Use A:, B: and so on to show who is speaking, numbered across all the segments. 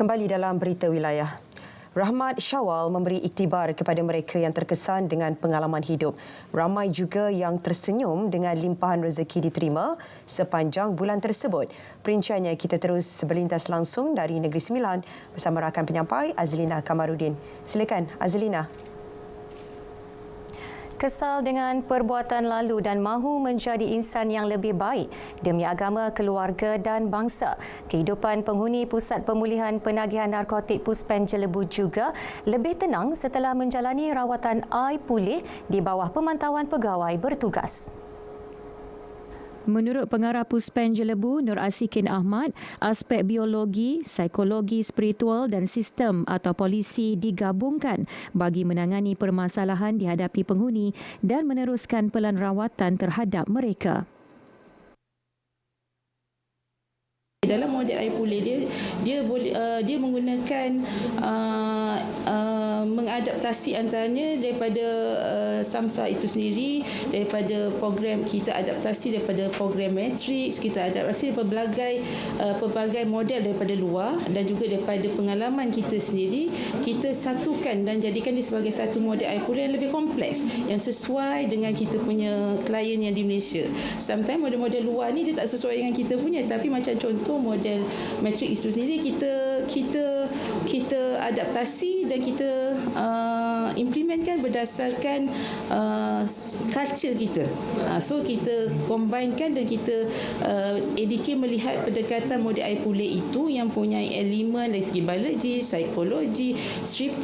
A: Kembali dalam berita wilayah. Rahmat Syawal memberi iktibar kepada mereka yang terkesan dengan pengalaman hidup. Ramai juga yang tersenyum dengan limpahan rezeki diterima sepanjang bulan tersebut. Perinciannya kita terus berlintas langsung dari Negeri Sembilan bersama rakan penyampai Azlina Kamarudin. Silakan Azlina.
B: Kesal dengan perbuatan lalu dan mahu menjadi insan yang lebih baik demi agama, keluarga dan bangsa. Kehidupan penghuni Pusat Pemulihan Penagihan Narkotik Puspen Jelebu juga lebih tenang setelah menjalani rawatan I pulih di bawah pemantauan pegawai bertugas. Menurut Pengarah Puspen Jelebu, Nur Asikin Ahmad, aspek biologi, psikologi, spiritual dan sistem atau polisi digabungkan bagi menangani permasalahan dihadapi penghuni dan meneruskan pelan rawatan terhadap mereka.
C: Dalam model I pulih dia menggunakan mengadaptasi antaranya daripada SAMSA itu sendiri, daripada program kita adaptasi daripada program matrix, kita adaptasi daripada pelbagai model daripada luar dan juga daripada pengalaman kita sendiri, kita satukan dan jadikan dia sebagai satu model I pulih yang lebih kompleks yang sesuai dengan kita punya klien yang di Malaysia. Sometimes model-model luar ni dia tak sesuai dengan kita punya, tapi macam contoh model matrix itu sendiri kita adaptasi dan kita implementkan berdasarkan culture kita. So kita combinekan dan kita ADK melihat pendekatan model I pulih itu yang punya elemen dari segi biologi, psikologi,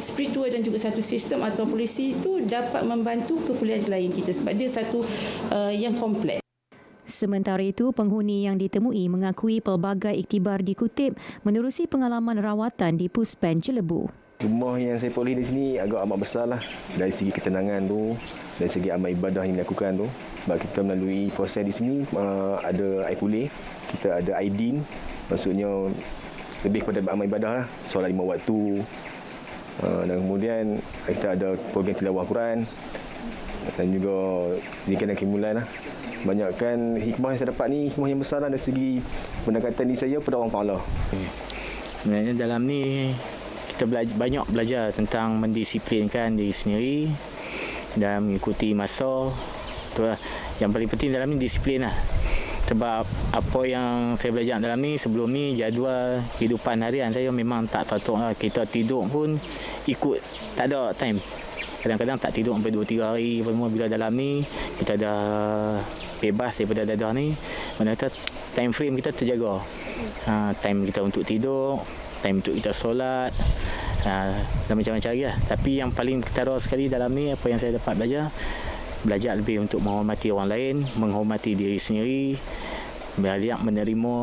C: spiritual dan juga satu sistem atau polisi itu dapat membantu kepulihan klien kita sebab dia satu yang kompleks.
B: Sementara itu, penghuni yang ditemui mengakui pelbagai iktibar dikutip menerusi pengalaman rawatan di Puspen Jelebu.
D: Rumah yang saya peroleh di sini agak amat besar lah. Dari segi ketenangan tu, dari segi amal ibadah yang dilakukan tu. Sebab kita melalui proses di sini ada I pulih, kita ada IDIN, maksudnya lebih kepada amal ibadah lah. Solat 5 waktu. Dan kemudian kita ada program tilawah Quran dan juga zikir dan kimulan lah. Banyakkan hikmah yang saya dapat ni, hikmah yang besar lah dari segi pendekatan diri saya pada Allah Ta'ala.
E: Sebenarnya dalam ni kita banyak belajar tentang mendisiplinkan diri sendiri dan mengikuti masa. Itulah yang paling penting dalam ni, disiplin lah. Sebab apa yang saya belajar dalam ni, sebelum ni jadual kehidupan harian saya memang tak tatok lah. Kita tidur pun ikut, tak ada time. Kadang-kadang tak tidur sampai 2-3 hari. Bila dalam ni kita dah bebas daripada dadah ni, mana kata time frame kita terjaga. Time kita untuk tidur, time untuk kita solat, dan macam-macam lagi lah. Tapi yang paling ketara sekali dalam ni, apa yang saya dapat belajar lebih untuk menghormati orang lain, menghormati diri sendiri, belajar menerima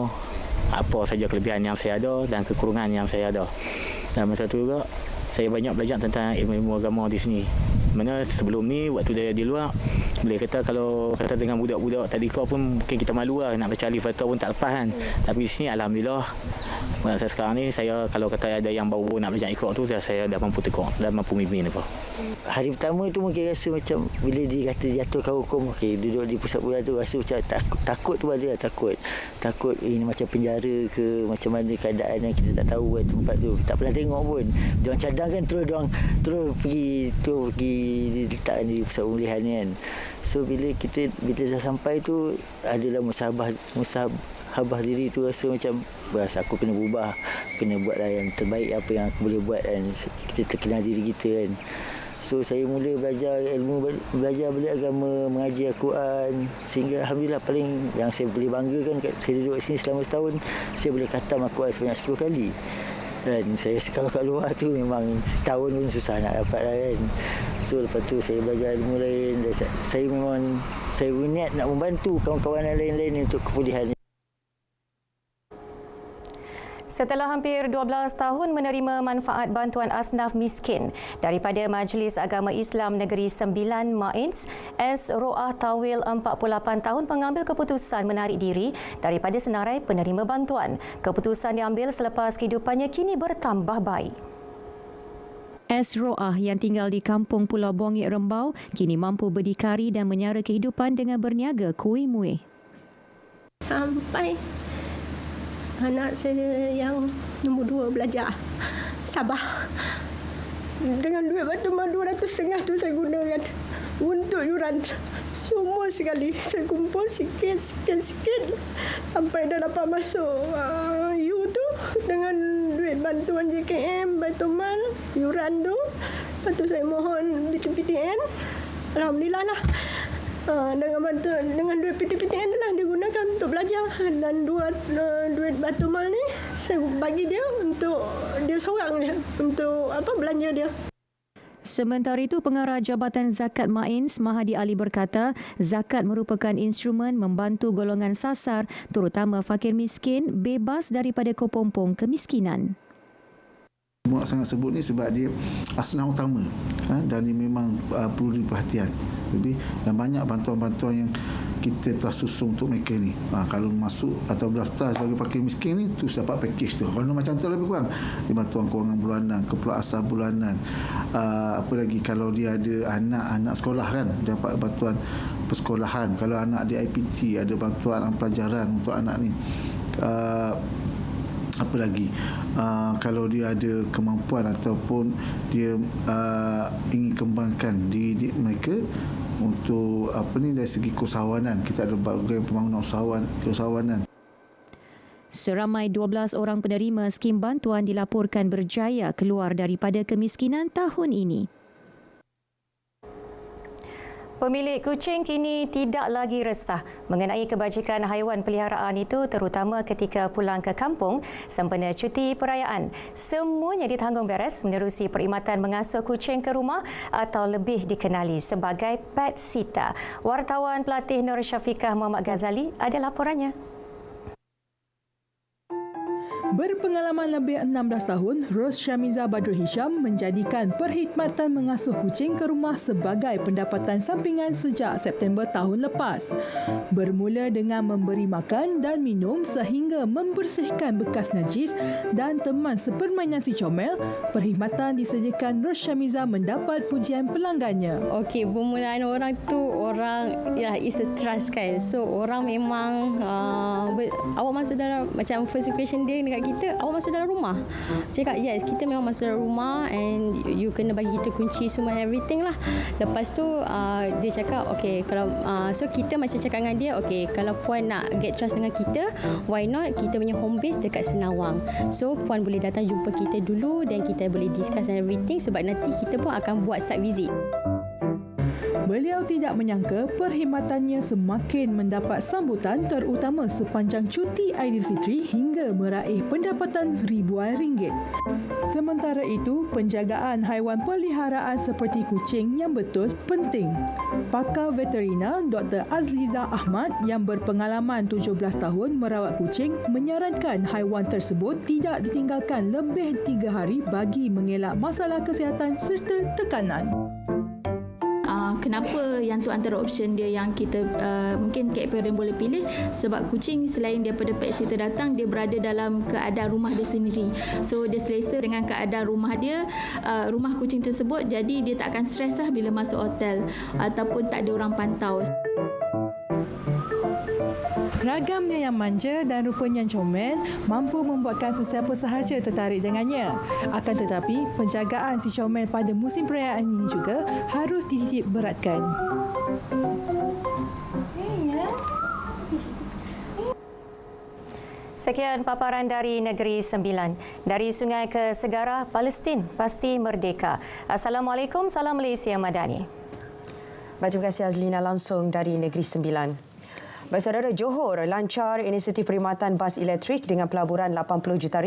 E: apa saja kelebihan yang saya ada dan kekurangan yang saya ada. Dan masa tu juga saya banyak belajar tentang ilmu-ilmu agama di sini. Mana sebelum ni waktu dia di luar, boleh kata kalau kata dengan budak-budak tadika pun mungkin kita malu lah nak baca alif bata pun tak lepas kan. Tapi di sini alhamdulillah, saya sekarang ni saya kalau kata ada yang baru nak belajar Iqra tu, saya dah mampu tekuk, dah mampu mimpin apa.
F: Hari pertama tu mungkin rasa macam bila dikata jatuhkan hukum, okey, duduk di pusat bulan tu rasa macam takut tu ada, takut ini macam penjara ke macam mana keadaan yang kita tak tahu kan tempat tu, tak pernah tengok pun. Diorang cadang kan, terus pergi diletakkan di pusat pemulihan ni kan. So bila dah sampai tu adalah musahabah diri tu, rasa macam aku kena berubah, kena buatlah yang terbaik apa yang aku boleh buat kan. Kita terkenal diri kita kan. So saya mula belajar ilmu, belajar agama, mengaji Al-Quran, sehingga alhamdulillah paling yang saya boleh banggakan, saya duduk sini selama setahun, saya boleh khatam Al-Quran sebanyak 10 kali. Dan saya kalau kat luar tu memang setahun pun susah nak dapat lah kan. So lepas tu saya belajar ilmu lain dan saya berniat nak membantu kawan-kawan lain-lain untuk kepulihan.
B: Setelah hampir 12 tahun menerima manfaat bantuan asnaf miskin daripada Majlis Agama Islam Negeri Sembilan Mains, S. Roah Tawil 48 tahun mengambil keputusan menarik diri daripada senarai penerima bantuan. Keputusan diambil selepas kehidupannya kini bertambah baik. S. Roah yang tinggal di kampung Pulau Bongik Rembau kini mampu berdikari dan menyara kehidupan dengan berniaga kuih muih.
G: Sampai anak saya yang nombor 2 belajar. Sabah. Dengan duit bantuan 250 tu saya gunakan untuk yuran. Semua sekali saya kumpul sikit sampai dah dapat masuk U tu dengan duit bantuan JKM, Baitumal, yuran tu. Lepas tu saya mohon PTN. Alhamdulillah lah. Dengan duit PTN tu lah digunakan untuk belajar, dan duit Baitumal ni saya bagi dia untuk dia seorang dia untuk belanja dia.
B: Sementara itu, Pengarah Jabatan Zakat Mains Mahadi Ali berkata, zakat merupakan instrumen membantu golongan sasar, terutama fakir miskin, bebas daripada kepompong kemiskinan.
H: Mak sangat sebut ni sebab dia asnaf utama dan dia memang perlu diperhatian. Lebih dan banyak bantuan-bantuan yang kita telah susung untuk mereka ni. Kalau masuk atau berdaftar sebagai fakir miskin ni, terus dapat package tu. Kalau macam tu lebih kurang, dia bantuan kewangan bulanan, keperluan asas bulanan. Apa lagi kalau dia ada anak sekolah kan, dapat bantuan persekolahan. Kalau anak dia IPT, ada bantuan pelajaran untuk anak ni. Apa lagi kalau dia ada kemampuan ataupun dia ingin kembangkan diri mereka untuk dari segi keusahawanan, kita ada program pembangunan keusahawanan.
B: Seramai 12 orang penerima skim bantuan dilaporkan berjaya keluar daripada kemiskinan tahun ini. Pemilik kucing kini tidak lagi resah mengenai kebajikan haiwan peliharaan itu, terutama ketika pulang ke kampung sempena cuti perayaan. Semuanya ditanggung beres menerusi perkhidmatan mengasuh kucing ke rumah atau lebih dikenali sebagai pet sitter. Wartawan pelatih Nur Syafiqah Muhammad Ghazali ada laporannya.
I: Berpengalaman lebih 16 tahun, Ros Syamiza Badrul Hisham menjadikan perkhidmatan mengasuh kucing ke rumah sebagai pendapatan sampingan sejak September tahun lepas. Bermula dengan memberi makan dan minum sehingga membersihkan bekas najis dan teman sepermainan si comel, perkhidmatan disediakan Ros Syamiza mendapat pujian pelanggannya.
J: Okey, permulaan orang is a trust kan. So orang memang awak masuk dalam macam first impression dia dekat kita, awak masuk dalam rumah. Cakap yes, kita memang masuk dalam rumah and you kena bagi kita kunci semua everything lah. Lepas tu dia cakap okay, kalau so kita macam cakap dengan dia, okay, kalau puan nak get trust dengan kita, why not kita punya home base dekat Senawang. So puan boleh datang jumpa kita dulu dan kita boleh discuss and everything, sebab nanti kita pun akan buat site visit.
I: Beliau tidak menyangka perkhidmatannya semakin mendapat sambutan, terutama sepanjang cuti Aidilfitri hingga meraih pendapatan ribuan ringgit. Sementara itu, penjagaan haiwan peliharaan seperti kucing yang betul penting. Pakar veterina Dr. Azliza Ahmad yang berpengalaman 17 tahun merawat kucing menyarankan haiwan tersebut tidak ditinggalkan lebih 3 hari bagi mengelak masalah kesihatan serta tekanan.
K: Kenapa yang tu antara option dia yang kita mungkin cat parent boleh pilih, sebab kucing selain daripada pet sitter datang, dia berada dalam keadaan rumah dia sendiri. So dia selesa dengan keadaan rumah dia, rumah kucing tersebut, jadi dia tak akan stres lah bila masuk hotel ataupun tak ada orang pantau.
I: Ragamnya yang manja dan rupanya yang comel mampu membuatkan sesiapa sahaja tertarik dengannya. Akan tetapi, penjagaan si comel pada musim perayaan ini juga harus dititik beratkan.
B: Sekian paparan dari Negeri Sembilan. Dari sungai ke segara, Palestin pasti merdeka. Assalamualaikum, salam Malaysia Madani.
A: Terima kasih Azlina langsung dari Negeri Sembilan. Baik saudara, Johor lancar inisiatif perkhidmatan bas elektrik dengan pelaburan RM80 juta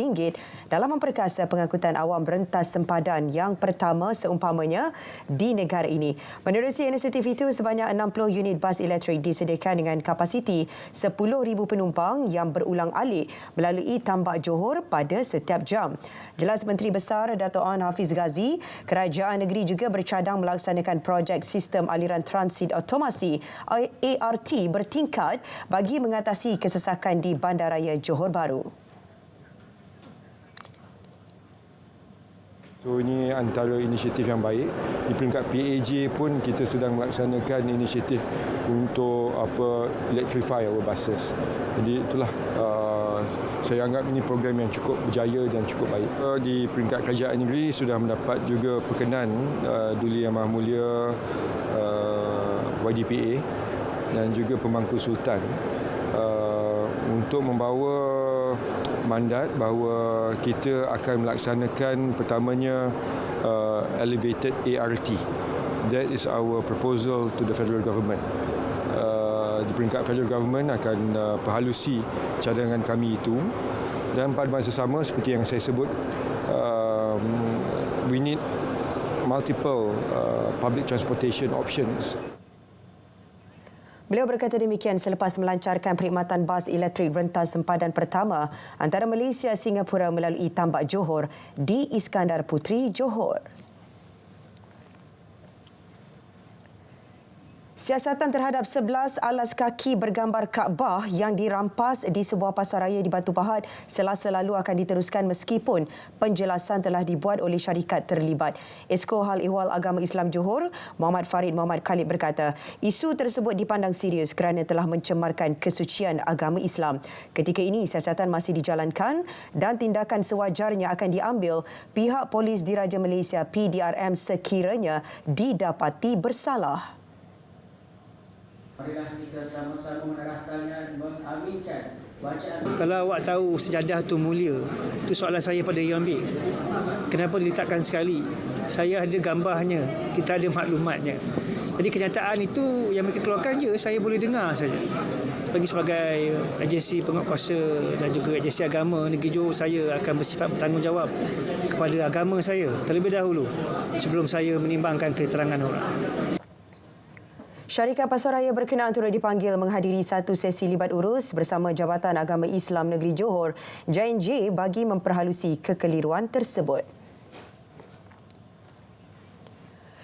A: dalam memperkasa pengangkutan awam rentas sempadan yang pertama seumpamanya di negara ini. Menerusi inisiatif itu, sebanyak 60 unit bas elektrik disediakan dengan kapasiti 10,000 penumpang yang berulang alik melalui tambak Johor pada setiap jam. Jelas Menteri Besar Dato' Onn Hafiz Ghazi, kerajaan negeri juga bercadang melaksanakan projek sistem aliran transit otomasi ART bertingkat bagi mengatasi kesesakan di Bandaraya Johor Bahru.
L: So ini antara inisiatif yang baik. Di peringkat PAJ pun kita sedang melaksanakan inisiatif untuk electrify our buses. Jadi itulah Saya anggap ini program yang cukup berjaya dan cukup baik. Di peringkat kerajaan negeri sudah mendapat juga perkenan Duli Yang Maha Mulia YDPA dan juga Pemangku Sultan untuk membawa mandat bahawa kita akan melaksanakan pertamanya elevated ART. That is our proposal to the federal government. Di peringkat federal government akan perhalusi cadangan kami itu, dan pada masa sama seperti yang saya sebut, we need multiple public transportation options.
A: Beliau berkata demikian selepas melancarkan perkhidmatan bas elektrik rentas sempadan pertama antara Malaysia Singapura melalui Tambak Johor di Iskandar Puteri, Johor. Siasatan terhadap 11 alas kaki bergambar Kaabah yang dirampas di sebuah pasaraya di Batu Pahat Selasa lalu akan diteruskan meskipun penjelasan telah dibuat oleh syarikat terlibat. Esko Hal Ehwal Agama Islam Johor, Muhammad Farid Muhammad Khalid berkata, isu tersebut dipandang serius kerana telah mencemarkan kesucian agama Islam. Ketika ini, siasatan masih dijalankan dan tindakan sewajarnya akan diambil pihak Polis Diraja Malaysia PDRM sekiranya didapati bersalah.
M: Marilah kita sama-sama menerahkannya dan mengaminkan bacaan.
N: Kalau awak tahu sejadah itu mulia, itu soalan saya pada yang ambil. Kenapa diletakkan sekali? Saya ada gambarnya, kita ada maklumatnya. Jadi kenyataan itu yang mereka keluarkan je, saya boleh dengar saja. Sebagai agensi penguatkuasa dan juga agensi agama negeri Johor, saya akan bersifat bertanggungjawab kepada agama saya terlebih dahulu sebelum saya menimbangkan keterangan orang.
A: Syarikat Pasaraya berkenaan turut dipanggil menghadiri satu sesi libat urus bersama Jabatan Agama Islam Negeri Johor, JNJ, bagi memperhalusi kekeliruan tersebut.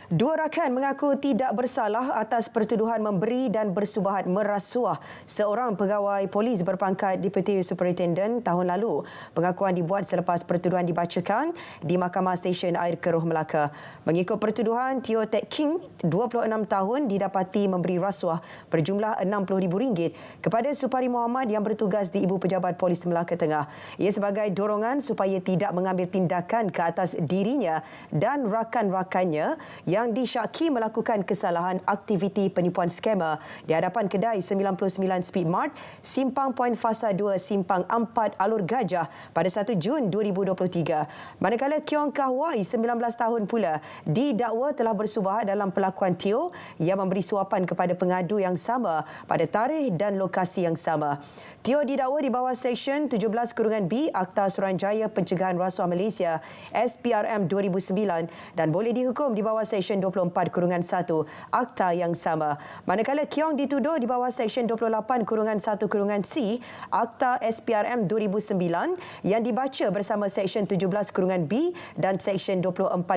A: Dua rakan mengaku tidak bersalah atas pertuduhan memberi dan bersubahat merasuah seorang pegawai polis berpangkat Deputy Superintendent tahun lalu. Pengakuan dibuat selepas pertuduhan dibacakan di Mahkamah Stesen Air Keruh Melaka. Mengikut pertuduhan, Teo Tek King, 26 tahun, didapati memberi rasuah berjumlah RM60,000 kepada Supari Muhammad yang bertugas di Ibu Pejabat Polis Melaka Tengah. Ia sebagai dorongan supaya tidak mengambil tindakan ke atas dirinya dan rakan-rakannya yang disyaki melakukan kesalahan aktiviti penipuan skamer di hadapan kedai 99 Speedmart, Simpang Point Fasa 2, Simpang 4, Alur Gajah pada 1 Jun 2023. Manakala Keong Kah Wai, 19 tahun pula, didakwa telah bersubahat dalam pelakuan Teo yang memberi suapan kepada pengadu yang sama pada tarikh dan lokasi yang sama. Teo didakwa di bawah Seksyen 17-B Akta Suruhanjaya Pencegahan Rasuah Malaysia SPRM 2009 dan boleh dihukum di bawah Seksyen 24-1 Akta yang sama. Manakala Keong dituduh di bawah Seksyen 28-1-C Akta SPRM 2009 yang dibaca bersama Seksyen 17-B dan Seksyen 24-1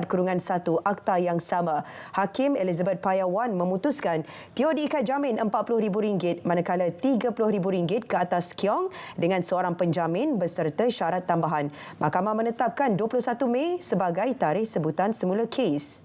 A: Akta yang sama. Hakim Elizabeth Payawan memutuskan Teo diikat jamin RM40,000 manakala RM30,000 ke atas Keong dengan seorang penjamin beserta syarat tambahan. Mahkamah menetapkan 21 Mei sebagai tarikh sebutan semula kes.